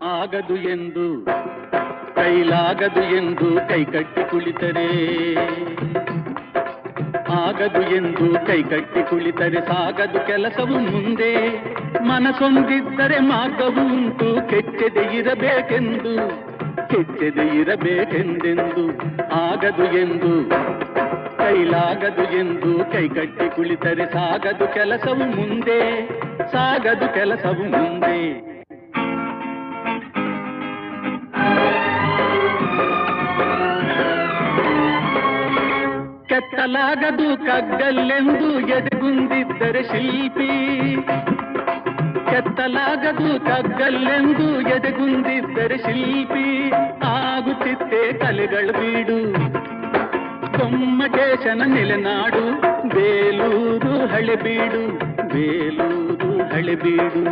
ಆಗದು ಎಂದು ಕೈಲಾಗದು ಎಂದು ಕೈಕಟ್ಟಿ ಕುಳಿತರೆ, ಆಗದು ಎಂದು ಕೈಕಟ್ಟಿ ಕುಳಿತರೆ ಸಾಗದು ಕೆಲಸವು ಮುಂದೆ. ಮನಸೊಂದಿದ್ದರೆ ಮಾರ್ಗವು ಉಂಟು, ಕೆಚ್ಚದೆ ಇರಬೇಕೆಂದು, ಕೆಚ್ಚದೆ ಇರಬೇಕೆಂದೆಂದು. ಆಗದು ಎಂದು ಕೈಲಾಗದು ಎಂದು ಕೈಕಟ್ಟಿ ಕುಳಿತರೆ ಸಾಗದು ಕೆಲಸವು ಮುಂದೆ, ಸಾಗದು ಕೆಲಸವು ಮುಂದೆ. ಕೆತ್ತಲಾಗದು ಕಗ್ಗಲ್ಲೆಂದು ಎದೆಗುಂದಿದ್ದರೆ ಶಿಲ್ಪಿ, ಕೆತ್ತಲಾಗದು ಕಗ್ಗಲ್ಲೆಂದು ಎದೆಗುಂದಿದ್ದರೆ ಶಿಲ್ಪಿ. ಆಗುತ್ತಿತ್ತೆ ಕಲೆಗಳ ಬೀಡು, ಗೊಮ್ಮಟೇಶನ ನೆಲೆನಾಡು, ಬೇಲೂರು ಹಳೆಬೀಡು, ಬೇಲೂರು ಹಳೆಬೀಡು.